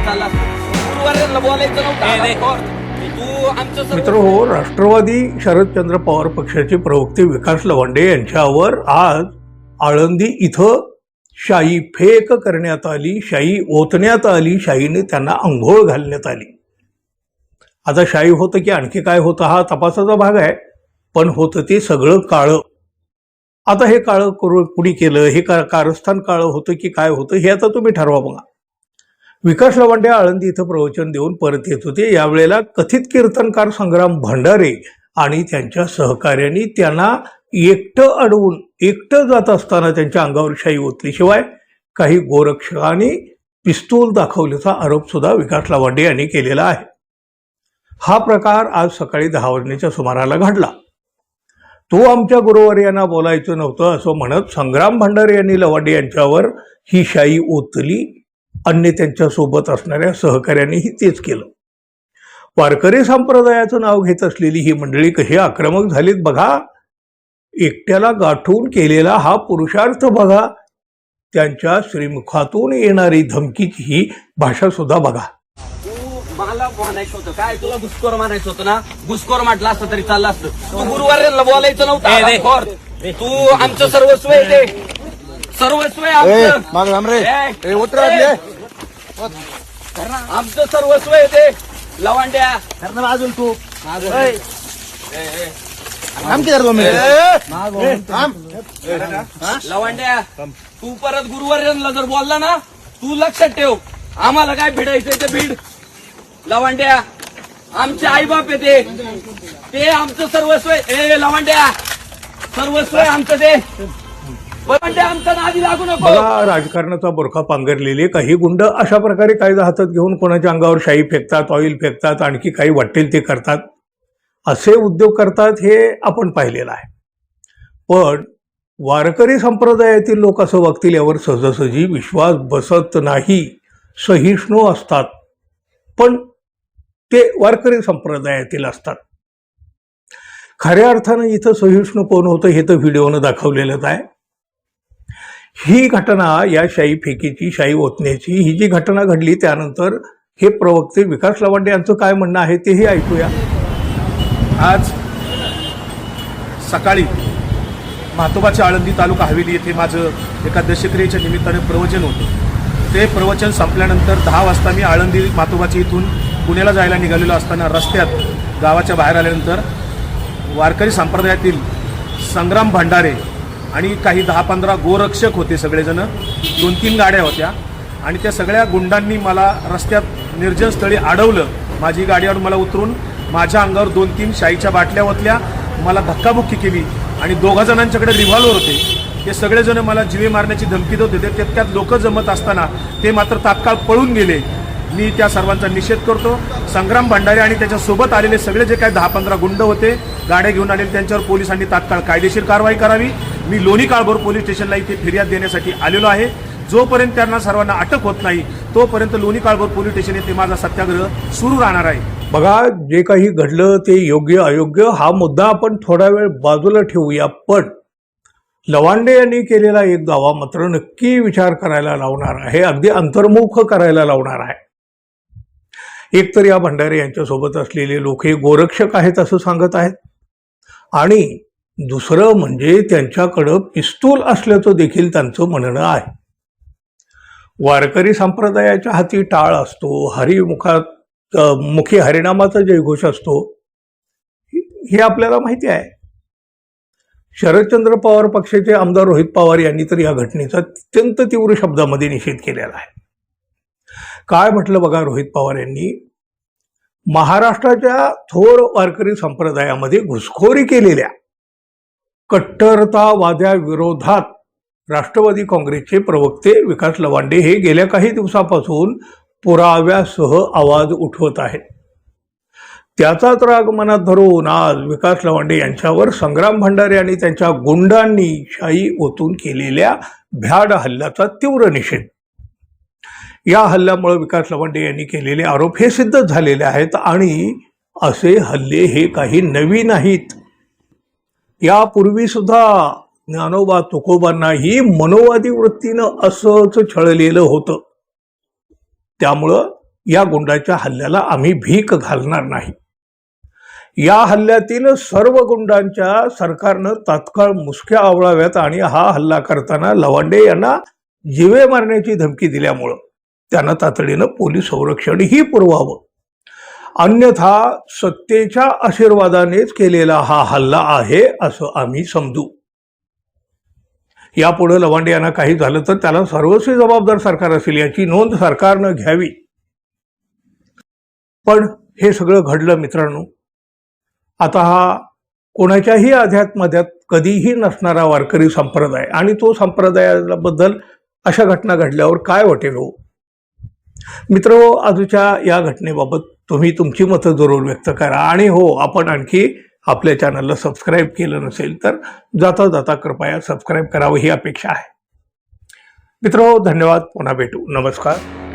चालला गुरुवारला बोलायचं नव्हतं तू आमचं मित्र हो, राष्ट्रवादी शरदचंद्र पवार पक्षाचे प्रवक्ते विकास लवांडे यांच्यावर आज आळंदी इथं शाई फेक करण्यात आली, शाई ओतण्यात आली, शाईने त्यांना अंघोळ घालण्यात आली. आता शाई होतं की आणखी काय होतं हा तपासाचा भाग आहे, पण होतं ते सगळं काळं. आता हे काळं कुणी केलं, हे कारस्थान काळं होतं की काय होतं हे आता तुम्ही ठरवा बघा. विकास लवांडे आळंदी इथं प्रवचन देऊन परत येत होते. यावेळेला कथित कीर्तनकार संग्राम भंडारे आणि त्यांच्या सहकार्यांनी त्यांना एकटं अडवून एकटं जात असताना त्यांच्या अंगावर शाई ओतली. शिवाय काही गोरक्षकांनी पिस्तूल दाखवल्याचा आरोप सुद्धा विकास लवांडे यांनी केलेला आहे. हा प्रकार आज सकाळी 10 वाजण्याच्या सुमाराला घडला. तो आमच्या गुरुवर्यांना बोलायचं नव्हतं असं म्हणत संग्राम भंडारे यांनी लवांडे यांच्यावर ही शाई ओतली. अन्य त्यांच्या सोबत असणाऱ्या सहकार्यांनीही तेच केलं. वारकरी संप्रदायाचं नाव घेत असलेली ही मंडळी कशी आक्रमक झालीत बघा. एकट्याला गाठून केलेला हा पुरुषार्थ बघा. त्यांच्या श्रीमुखातून येणारी धमकीची ही भाषा सुद्धा बघा. मला म्हणायचं होतं काय, तुला घुसखोर म्हणायचं होतं ना, घुसखोर म्हटलं असतं तरी चाललं असतं. तू गुरुवारला बोलायचं नव्हतं. तू आमचं सर्वस्व आहे, ते सर्वस्व आहे आमचं सर्वस्व आहे ते. लवांड्या अजून तू लवांड्या तू परत गुरुवारला जर बोलला ना, तू लक्षात ठेव, आम्हाला काय भिडायचंय ते भीड. लवांड्या आमचे आईबाप आहे ते आमचं सर्वस्व आहे. लवांड्या सर्वस्व आहे आमचं ते. लवांड्या आमचं नादी लागू नको. बघा, राजकारणाचा बुरखा पांघरलेले काही गुंड अशा प्रकारे कायदा हातात घेऊन कोणाच्या अंगावर शाई फेकतात, ऑइल फेकतात, आणखी काही वाटेल ते करतात. असे उद्योग करतात हे आपण पाहिलेलं आहे. पण वारकरी संप्रदायातील लोक असं वागतील यावर सहजासहजी विश्वास बसत नाही. सहिष्णू असतात, पण ते वारकरी संप्रदायातील असतात. खऱ्या अर्थानं इथं सहिष्णू कोण होतं हे तर व्हिडिओनं दाखवलेलंच आहे. ही घटना, या शाई फेकीची, शाई ओतण्याची ही जी घटना घडली त्यानंतर हे प्रवक्ते विकास लवांडे यांचं काय म्हणणं आहे तेही ऐकूया. आज सकाळी म्हातोबाच्या आळंदी तालुका हवेली येथे माझं एका दशक्रियेच्या निमित्ताने प्रवचन होतं. ते प्रवचन संपल्यानंतर 10 वाजता मी आळंदी म्हातोबाच्या इथून पुण्याला जायला निघालेलो असताना रस्त्यात गावाच्या बाहेर आल्यानंतर वारकरी संप्रदायातील संग्राम भंडारे आणि काही 10-15 गोरक्षक होते. सगळेजण 2-3 गाड्या होत्या आणि त्या सगळ्या गुंडांनी मला रस्त्यात निर्जन स्थळी अडवलं. माझी गाडीवर मला उतरून माझ्या अंगावर 2-3 शाईच्या बाटल्या ओतल्या, मला धक्काबुक्की केली आणि 2 जणांच्याकडे रिव्हॉल्वर होते. ते सगळेजण मला जीवे मारण्याची धमकी देत होते. तितक्यात लोक जमत असताना ते मात्र तात्काळ पळून गेले. मी त्या सर्वांचा निषेध करतो. संग्राम भंडारे आणि त्याच्यासोबत आलेले सगळे जे काही 10-15 गुंड होते, गाड्या घेऊन आलेले, त्यांच्यावर पोलिसांनी तात्काळ कायदेशीर कारवाई करावी. मी लोणी काळभोर पोलीस स्टेशनला इथे फिर्याद देण्यासाठी आलेलो आहे. जोपर्यंत त्यांना सर्वांना अटक होत नाही तोपर्यंत लोणी काळभोर पोलीस स्टेशन येथे माझा सत्याग्रह सुरू राहणार आहे. बघा, जे काही घडलं ते योग्य अयोग्य हा मुद्दा आपण थोडा वेळ बाजूला ठेवूया. पण लवांडे यांनी केलेला एक दावा मात्र नक्की विचार करायला लावणार आहे, अगदी अंतर्मुख करायला लावणार आहे. एकतर या भंडारे यांच्यासोबत असलेले लोक हे गोरक्षक आहेत असं सांगत आहेत, आणि दुसरं म्हणजे त्यांच्याकडं पिस्तूल असल्याचं देखील त्यांचं म्हणणं आहे. वारकरी संप्रदायाच्या हाती टाळ असतो, मुखी हरिनामाचा जयघोष असतो, हे आपल्याला माहिती आहे. शरदचंद्र पवार पक्षाचे आमदार रोहित पवार यांनी तर या घटनेचा अत्यंत तीव्र शब्दामध्ये निषेध केलेला आहे. काय म्हटलं बघा रोहित पवार यांनी, महाराष्ट्राच्या थोर वारकरी संप्रदायामध्ये घुसखोरी केलेल्या कट्टरतावाद्याविरोधात राष्ट्रवादी काँग्रेसचे प्रवक्ते विकास लवांडे हे गेल्या काही दिवसापासून पुराव्यासह आवाज उठवत आहेत. त्याचाच राग मनात धरून आज विकास लवांडे यांच्यावर संग्राम भंडारे आणि त्यांच्या गुंडांनी शाई ओतून केलेल्या भ्याड हल्ल्याचा तीव्र निषेध. या हल्ल्यामुळे विकास लवांडे यांनी केलेले आरोप हे सिद्ध झालेले आहेत, आणि असे हल्ले हे काही नवीन नाहीत. यापूर्वी सुद्धा ज्ञानोबा तुकोबांनाही मनोवादी वृत्तीनं असंच छळलेलं होतं. त्यामुळं या गुंडाच्या हल्ल्याला आम्ही भीक घालणार नाही. या हल्ल्यातील सर्व गुंडांच्या सरकारनं तात्काळ मुसक्या आवळाव्यात आणि हा हल्ला करताना लवांडे यांना जीवे मारण्याची धमकी दिल्यामुळं त्यांना तातडीनं पोलीस संरक्षणही पुरवावं. अन्यथा सत्तेच्या आशीर्वादानेच केलेला हा हल्ला आहे असं आम्ही समजू. यापुढे लवांडे यांना काही झालं तर त्याला सर्वस्वी जबाबदार सरकार असेल याची नोंद सरकारनं घ्यावी. पण हे सगळं घडलं मित्रांनो. आता हा कोणाच्याही अध्यात्मध्यात कधीही नसणारा वारकरी संप्रदाय आणि तो संप्रदायाबद्दल अशा घटना घडल्यावर काय वाटेल हो मित्र. आजच्या या घटनेबाबत तुम्ही तुमची मतं जरूर व्यक्त करा. आणि हो, आपण आणखी आपल्या चॅनलला सबस्क्राईब केलं नसेल तर जाता जाता कृपया सबस्क्राईब करावं ही अपेक्षा आहे. मित्र, धन्यवाद. पुन्हा भेटू. नमस्कार.